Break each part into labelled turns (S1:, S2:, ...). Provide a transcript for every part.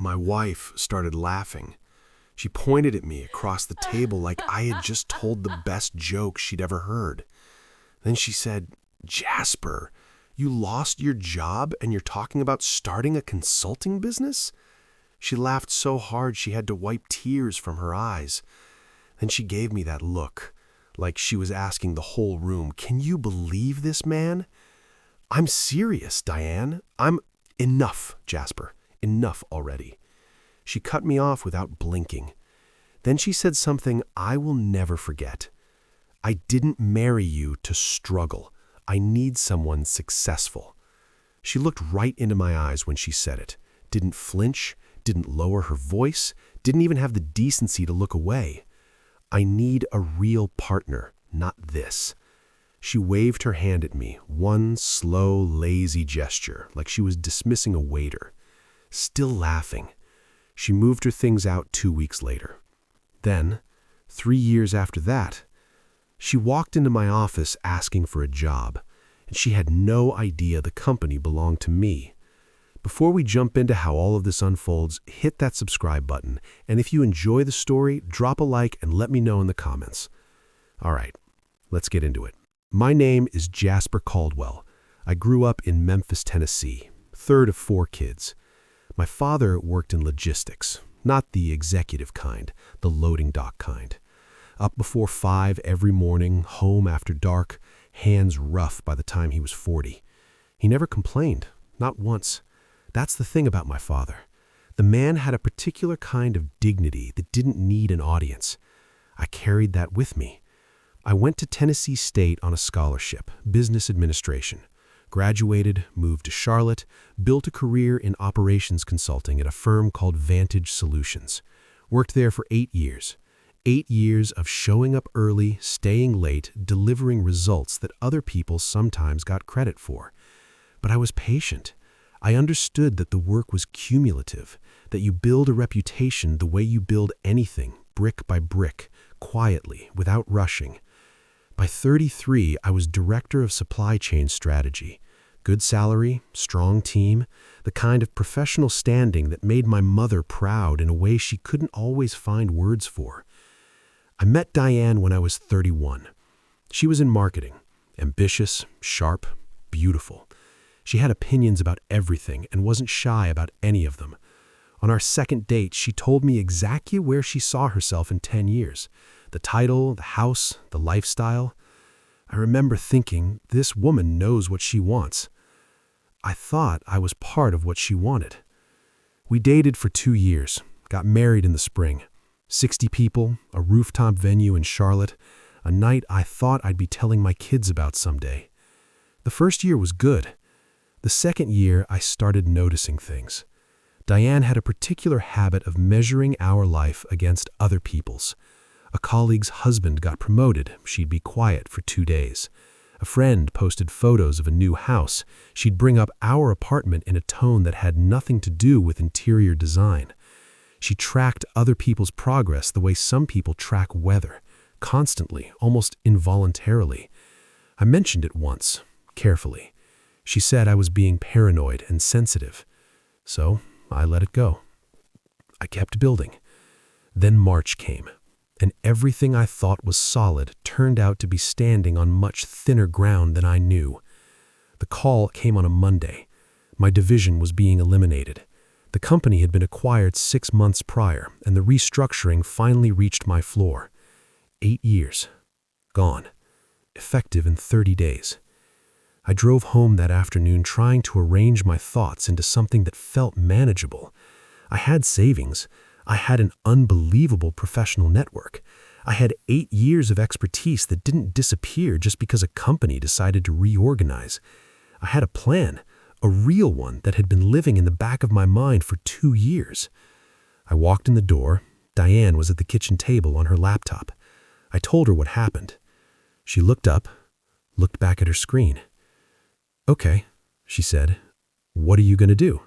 S1: My wife started laughing. She pointed at me across the table like I had just told the best joke she'd ever heard. Then she said, "Jasper, you lost your job and you're talking about starting a consulting business?" She laughed so hard she had to wipe tears from her eyes. Then she gave me that look, like she was asking the whole room, "Can you believe this man?" "I'm serious, Diane. Enough, Jasper. Enough already." She cut me off without blinking. Then she said something I will never forget. "I didn't marry you to struggle. I need someone successful." She looked right into my eyes when she said it, didn't flinch, didn't lower her voice, didn't even have the decency to look away. "I need a real partner, not this." She waved her hand at me, one slow, lazy gesture, like she was dismissing a waiter. Still laughing. She moved her things out 2 weeks later. Then, 3 years after that, she walked into my office asking for a job, and she had no idea the company belonged to me. Before we jump into how all of this unfolds, hit that subscribe button, and if you enjoy the story, drop a like and let me know in the comments. All right, let's get into it. My name is Jasper Caldwell. I grew up in Memphis, Tennessee, third of 4 kids. My father worked in logistics, not the executive kind, the loading dock kind. Up before 5 every morning, home after dark, hands rough by the time he was 40. He never complained, not once. That's the thing about my father. The man had a particular kind of dignity that didn't need an audience. I carried that with me. I went to Tennessee State on a scholarship, business administration. Graduated, moved to Charlotte, built a career in operations consulting at a firm called Vantage Solutions. Worked there for 8 years. 8 years of showing up early, staying late, delivering results that other people sometimes got credit for. But I was patient. I understood that the work was cumulative, that you build a reputation the way you build anything, brick by brick, quietly, without rushing. By 33, I was director of supply chain strategy. Good salary, strong team, the kind of professional standing that made my mother proud in a way she couldn't always find words for. I met Diane when I was 31. She was in marketing, ambitious, sharp, beautiful. She had opinions about everything and wasn't shy about any of them. On our second date, she told me exactly where she saw herself in 10 years. The title, the house, the lifestyle. I remember thinking, this woman knows what she wants. I thought I was part of what she wanted. We dated for 2 years, got married in the spring. 60 people, a rooftop venue in Charlotte, a night I thought I'd be telling my kids about someday. The first year was good. The second year, I started noticing things. Diane had a particular habit of measuring our life against other people's. A colleague's husband got promoted. She'd be quiet for 2 days. A friend posted photos of a new house. She'd bring up our apartment in a tone that had nothing to do with interior design. She tracked other people's progress the way some people track weather, constantly, almost involuntarily. I mentioned it once, carefully. She said I was being paranoid and sensitive. So I let it go. I kept building. Then March came, and everything I thought was solid turned out to be standing on much thinner ground than I knew. The call came on a Monday. My division was being eliminated. The company had been acquired 6 months prior, and the restructuring finally reached my floor. 8 years. Gone. Effective in 30 days. I drove home that afternoon trying to arrange my thoughts into something that felt manageable. I had savings. I had an unbelievable professional network. I had 8 years of expertise that didn't disappear just because a company decided to reorganize. I had a plan, a real one that had been living in the back of my mind for 2 years. I walked in the door. Diane was at the kitchen table on her laptop. I told her what happened. She looked up, looked back at her screen. "Okay," she said. "What are you going to do?"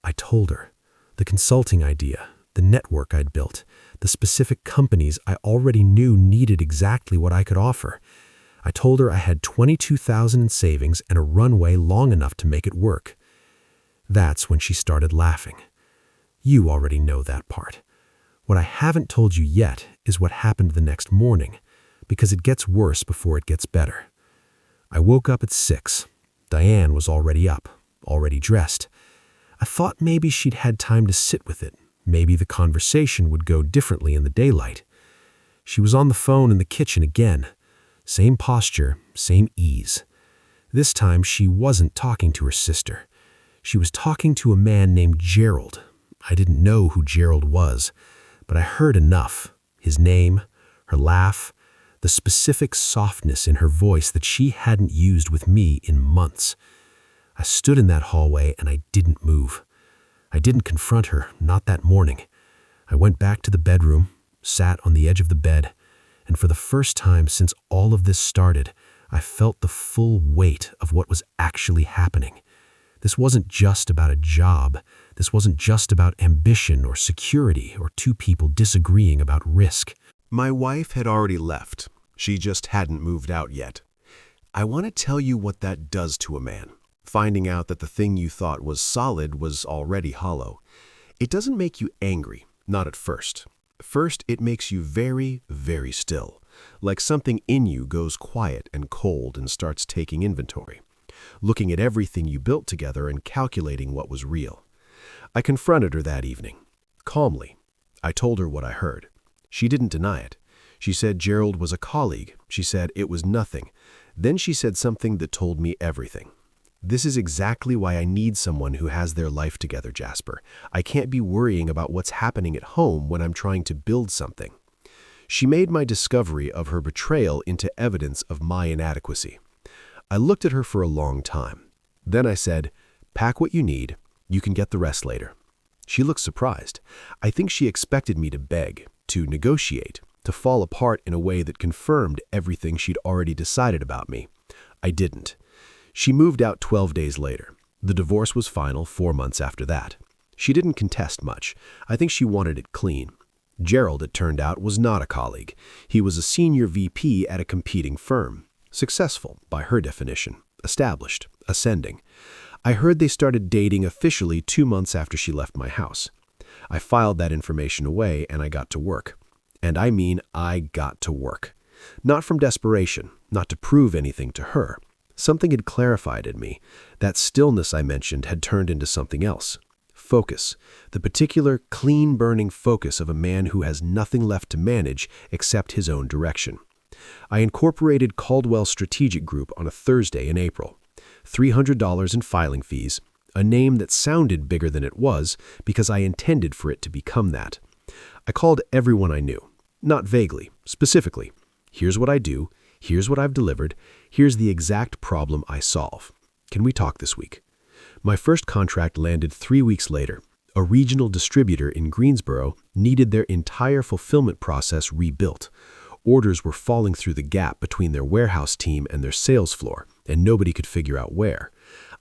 S1: I told her. The consulting idea, the network I'd built, the specific companies I already knew needed exactly what I could offer. I told her I had $22,000 in savings and a runway long enough to make it work. That's when she started laughing.
S2: You already know that part. What I haven't told you yet is what happened the next morning, because it gets worse before it gets better. I woke up at 6. Diane was already up, already dressed. I thought maybe she'd had time to sit with it. Maybe the conversation would go differently in the daylight. She was on the phone in the kitchen again. Same posture, same ease. This time she wasn't talking to her sister. She was talking to a man named Gerald. I didn't know who Gerald was, but I heard enough. His name, her laugh, the specific softness in her voice that she hadn't used with me in months. I stood in that hallway and I didn't move. I didn't confront her, not that morning. I went back to the bedroom, sat on the edge of the bed, and for the first time since all of this started, I felt the full weight of what was actually happening. This wasn't just about a job. This wasn't just about ambition or security or two people disagreeing about risk.
S1: My wife had already left. She just hadn't moved out yet. I want to tell you what that does to a man. Finding out that the thing you thought was solid was already hollow. It doesn't make you angry, not at first. First, it makes you very, very still, like something in you goes quiet and cold and starts taking inventory, looking at everything you built together and calculating what was real. I confronted her that evening, calmly. I told her what I heard. She didn't deny it. She said Gerald was a colleague. She said it was nothing. Then she said something that told me everything. This is exactly why I need someone who has their life together, Jasper. I can't be worrying about what's happening at home when I'm trying to build something. She made my discovery of her betrayal into evidence of my inadequacy. I looked at her for a long time. Then I said, "Pack what you need. You can get the rest later." She looked surprised. I think she expected me to beg, to negotiate, to fall apart in a way that confirmed everything she'd already decided about me. I didn't. She moved out 12 days later. The divorce was final 4 months after that. She didn't contest much. I think she wanted it clean. Gerald, it turned out, was not a colleague. He was a senior VP at a competing firm. Successful, by her definition. Established. Ascending. I heard they started dating officially 2 months after she left my house. I filed that information away and I got to work. And I mean I got to work. Not from desperation, not to prove anything to her. Something had clarified in me. That stillness I mentioned had turned into something else. Focus. The particular, clean-burning focus of a man who has nothing left to manage except his own direction. I incorporated Caldwell Strategic Group on a Thursday in April. $300 in filing fees, a name that sounded bigger than it was because I intended for it to become that. I called everyone I knew. Not vaguely, specifically. Here's what I do. Here's what I've delivered. Here's the exact problem I solve. Can we talk this week? My first contract landed 3 weeks later. A regional distributor in Greensboro needed their entire fulfillment process rebuilt. Orders were falling through the gap between their warehouse team and their sales floor, and nobody could figure out where.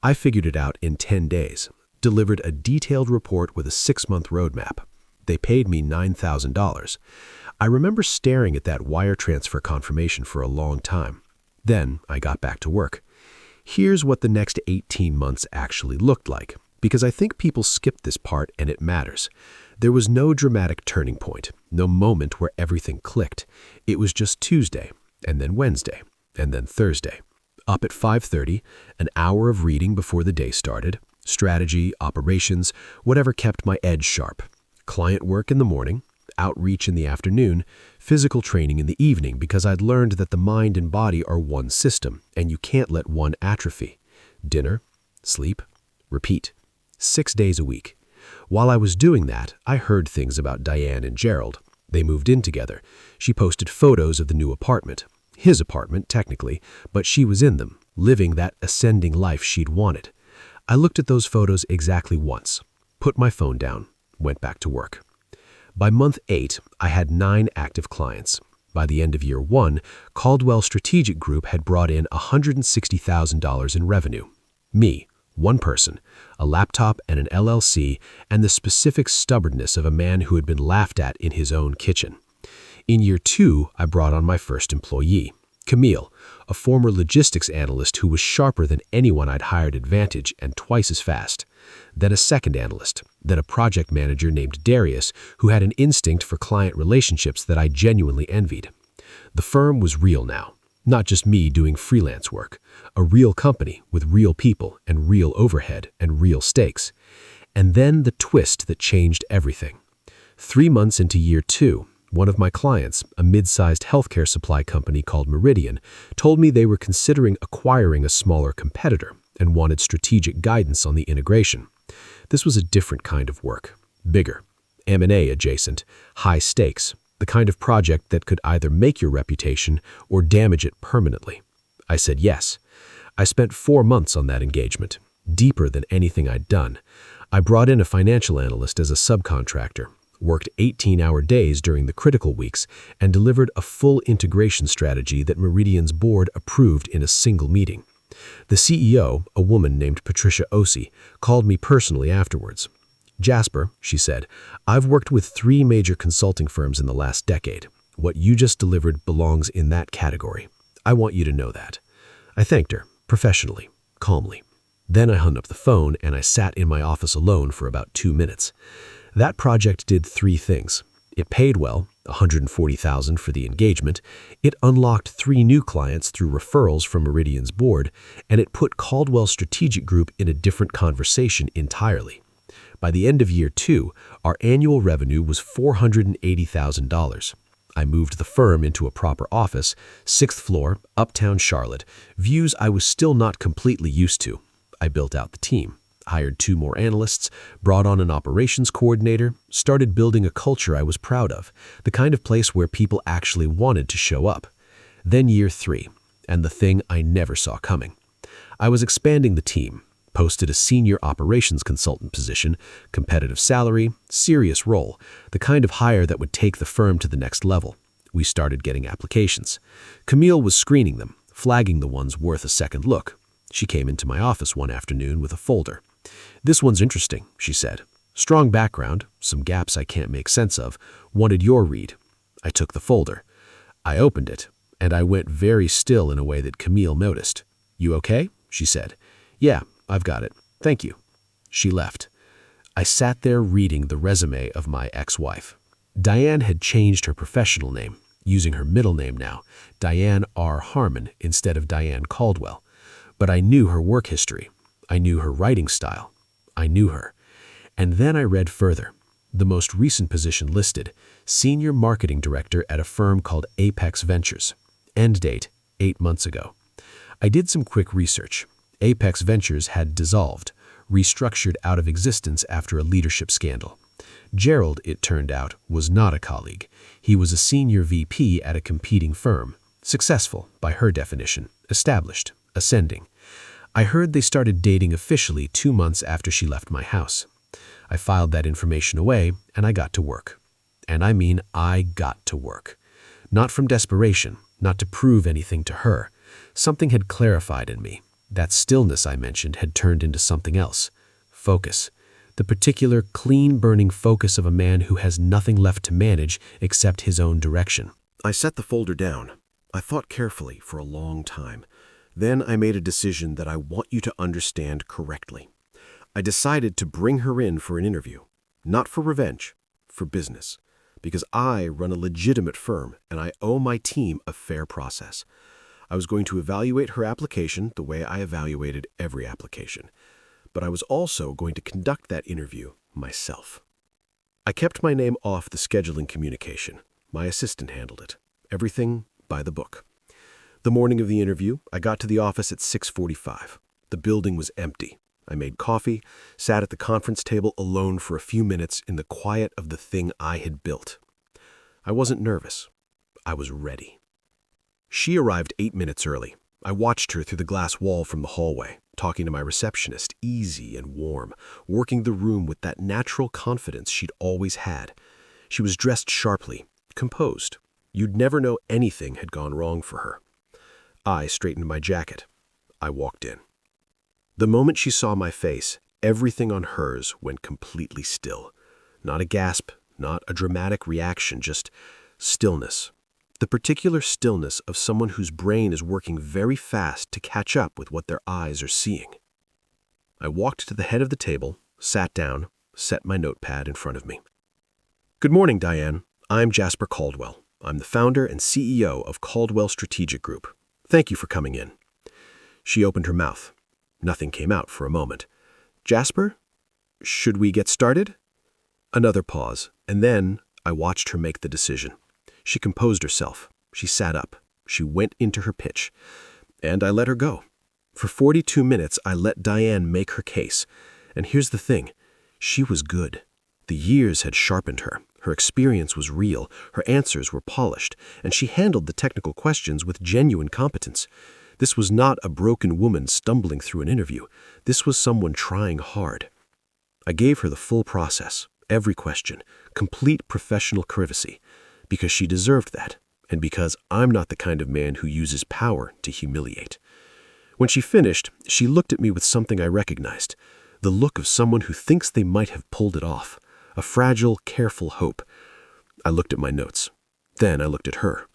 S1: I figured it out in 10 days, delivered a detailed report with a 6-month roadmap. They paid me $9,000. I remember staring at that wire transfer confirmation for a long time. Then I got back to work. Here's what the next 18 months actually looked like, because I think people skip this part and it matters. There was no dramatic turning point, no moment where everything clicked. It was just Tuesday, and then Wednesday, and then Thursday. Up at 5:30, an hour of reading before the day started, strategy, operations, whatever kept my edge sharp. Client work in the morning, outreach in the afternoon, physical training in the evening because I'd learned that the mind and body are one system and you can't let one atrophy. Dinner, sleep, repeat. 6 days a week. While I was doing that, I heard things about Diane and Gerald. They moved in together. She posted photos of the new apartment. His apartment, technically, but she was in them, living that ascending life she'd wanted. I looked at those photos exactly once, put my phone down, went back to work. By month 8, I had 9 active clients. By the end of year 1, Caldwell Strategic Group had brought in $160,000 in revenue. Me, one person, a laptop and an LLC, and the specific stubbornness of a man who had been laughed at in his own kitchen. In year 2, I brought on my first employee, Camille, a former logistics analyst who was sharper than anyone I'd hired at Vantage and twice as fast.
S2: then a second analyst, then a project manager named Darius who had an instinct for client relationships that I genuinely envied. The firm was real now, not just me doing freelance work, a real company with real people and real overhead and real stakes. And then the twist that changed everything. 3 months into year 2, one of my clients, a mid-sized healthcare supply company called Meridian, told me they were considering acquiring a smaller competitor and wanted strategic guidance on the integration. This was a different kind of work, bigger, M&A adjacent, high stakes, the kind of project that could either make your reputation or damage it permanently. I said yes. I spent 4 months on that engagement, deeper than anything I'd done. I brought in a financial analyst as a subcontractor, worked 18-hour days during the critical weeks, and delivered a full integration strategy that Meridian's board approved in a single meeting. The CEO, a woman named Patricia Osi, called me personally afterwards. "Jasper," she said, "I've worked with 3 major consulting firms in the last decade. What you just delivered belongs in that category. I want you to know that." I thanked her, professionally, calmly. Then I hung up the phone and I sat in my office alone for about 2 minutes. That project did 3 things. It paid well, $140,000 for the engagement. It unlocked 3 new clients through referrals from Meridian's board, and it put Caldwell Strategic Group in a different conversation entirely. By the end of year 2, our annual revenue was $480,000. I moved the firm into a proper office, 6th floor, uptown Charlotte, views I was still not completely used to. I built out the team, hired 2 more analysts, brought on an operations coordinator, started building a culture I was proud of, the kind of place where people actually wanted to show up. Then year 3, and the thing I never saw coming. I was expanding the team, posted a senior operations consultant position, competitive salary, serious role, the kind of hire that would take the firm to the next level. We started getting applications. Camille was screening them, flagging the ones worth a second look. She came into my office one afternoon with a folder. "This one's interesting," she said. "Strong background, some gaps I can't make sense of. Wanted your read." I took the folder. I opened it, and I went very still in a way that Camille noticed. "You okay?" she said. "Yeah, I've got it. Thank you." She left. I sat there reading the resume of my ex-wife. Diane had changed her professional name, using her middle name now, Diane R. Harmon instead of Diane Caldwell. But I knew her work history. I knew her writing style. I knew her. And then I read further. The most recent position listed, Senior Marketing Director at a firm called Apex Ventures. End date, 8 months ago. I did some quick research. Apex Ventures had dissolved, restructured out of existence after a leadership scandal. Gerald, it turned out, was not a colleague. He was a senior VP at a competing firm. Successful, by her definition. Established. Ascending. I heard they started dating officially 2 months after she left my house. I filed that information away, and I got to work. And I mean I got to work. Not from desperation, not to prove anything to her. Something had clarified in me. That stillness I mentioned had turned into something else. Focus. The particular clean-burning focus of a man who has nothing left to manage except his own direction.
S1: I set the folder down. I thought carefully for a long time. Then I made a decision that I want you to understand correctly. I decided to bring her in for an interview. Not for revenge, for business. Because I run a legitimate firm and I owe my team a fair process. I was going to evaluate her application the way I evaluated every application. But I was also going to conduct that interview myself. I kept my name off the scheduling communication. My assistant handled it. Everything by the book. The morning of the interview, I got to the office at 6:45. The building was empty. I made coffee, sat at the conference table alone for a few minutes in the quiet of the thing I had built. I wasn't nervous. I was ready. She arrived 8 minutes early. I watched her through the glass wall from the hallway, talking to my receptionist, easy and warm, working the room with that natural confidence she'd always had. She was dressed sharply, composed. You'd never know anything had gone wrong for her. I straightened my jacket. I walked in. The moment she saw my face, everything on hers went completely still. Not a gasp, not a dramatic reaction, just stillness. The particular stillness of someone whose brain is working very fast to catch up with what their eyes are seeing.
S2: I walked to the head of the table, sat down, set my notepad in front of me. Good morning, Diane. I'm Jasper Caldwell. I'm the founder and CEO of Caldwell Strategic Group. Thank you for coming in. She opened her mouth. Nothing came out for a moment. Jasper? Should we get started? Another pause, and then I watched her make the decision. She composed herself. She sat up. She went into her pitch. And I let her go. For 42 minutes, I let Diane make her case. And here's the thing. She was good. The years had sharpened her. Her experience was real. Her answers were polished. And she handled the technical questions with genuine competence. This was not a broken woman stumbling through an interview. This was someone trying hard. I gave her the full process, every question, complete professional privacy, because she deserved that, and because I'm not the kind of man who uses power to humiliate. When she finished, she looked at me with something I recognized, the look of someone who thinks they might have pulled it off, a fragile, careful hope. I looked at my notes. Then I looked at her.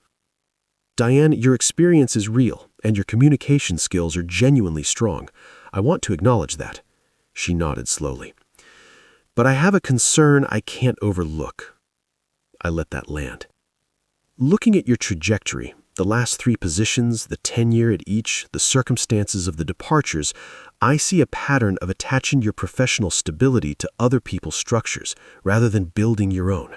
S2: Diane, your experience is real, and your communication skills are genuinely strong. I want to acknowledge that. She nodded slowly. But I have a concern I can't overlook. I let that land. Looking at your trajectory, the last 3 positions, the tenure at each, the circumstances of the departures, I see a pattern of attaching your professional stability to other people's structures rather than building your own.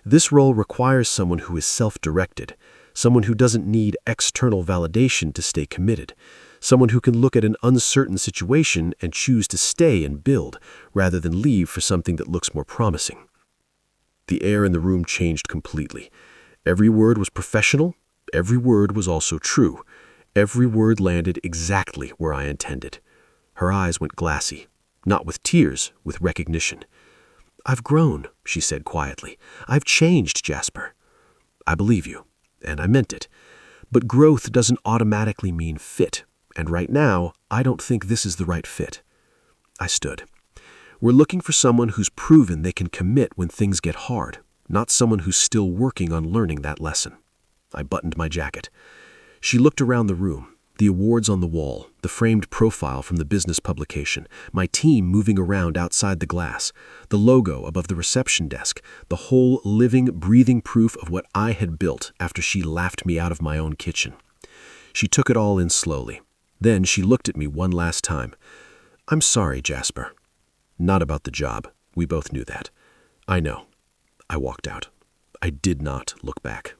S2: This role requires someone who is self-directed, someone who doesn't need external validation to stay committed, someone who can look at an uncertain situation and choose to stay and build rather than leave for something that looks more promising. The air in the room changed completely. Every word was professional. Every word was also true. Every word landed exactly where I intended. Her eyes went glassy, not with tears, with recognition. I've grown, she said quietly. I've changed, Jasper. I believe you, and I meant it. But growth doesn't automatically mean fit, and right now, I don't think this is the right fit. I stood. We're looking for someone who's proven they can commit when things get hard, not someone who's still working on learning that lesson. I buttoned my jacket. She looked around the room, the awards on the wall, the framed profile from the business publication, my team moving around outside the glass, the logo above the reception desk, the whole living, breathing proof of what I had built after she laughed me out of my own kitchen. She took it all in slowly. Then she looked at me one last time. I'm sorry, Jasper. Not about the job. We both knew that. I know. I walked out. I did not look back.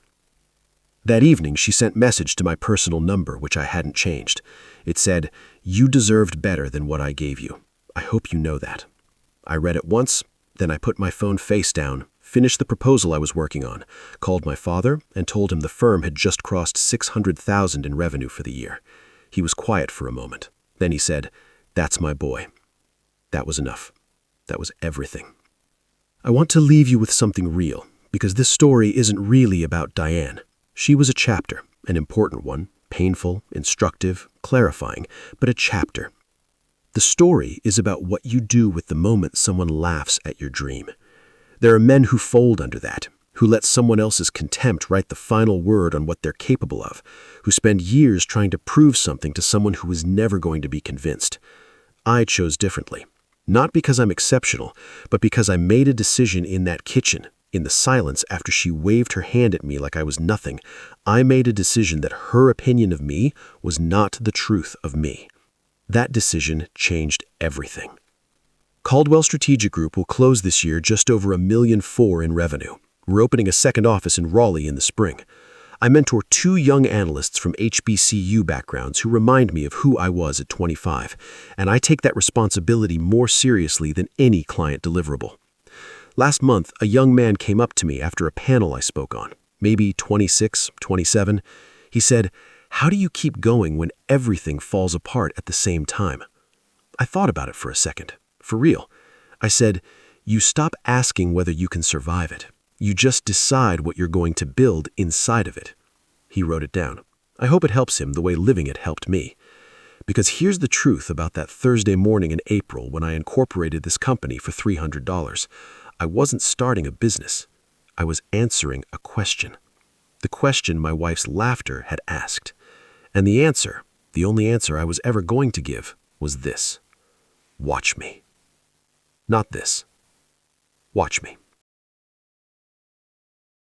S2: That evening, she sent message to my personal number, which I hadn't changed. It said, "You deserved better than what I gave you. I hope you know that." I read it once, then I put my phone face down, finished the proposal I was working on, called my father, and told him the firm had just crossed $600,000 in revenue for the year. He was quiet for a moment. Then he said, "That's my boy." That was enough. That was everything. I want to leave you with something real, because this story isn't really about Diane. She was a chapter, an important one, painful, instructive, clarifying, but a chapter. The story is about what you do with the moment someone laughs at your dream. There are men who fold under that, who let someone else's contempt write the final word on what they're capable of, who spend years trying to prove something to someone who is never going to be convinced. I chose differently, not because I'm exceptional, but because I made a decision in that kitchen. In the silence after she waved her hand at me like I was nothing, I made a decision that her opinion of me was not the truth of me. That decision changed everything. Caldwell Strategic Group will close this year just over $1.4 million in revenue. We're opening a second office in Raleigh in the spring. I mentor 2 young analysts from HBCU backgrounds who remind me of who I was at 25, and I take that responsibility more seriously than any client deliverable. Last month, a young man came up to me after a panel I spoke on, maybe 26, 27. He said, "How do you keep going when everything falls apart at the same time?" I thought about it for a second. For real. I said, "You stop asking whether you can survive it. You just decide what you're going to build inside of it." He wrote it down. I hope it helps him the way living it helped me. Because here's the truth about that Thursday morning in April when I incorporated this company for $300. I wasn't starting a business. I was answering a question. The question my wife's laughter had asked. And the answer, the only answer I was ever going to give, was this. Watch me. Not this. Watch me.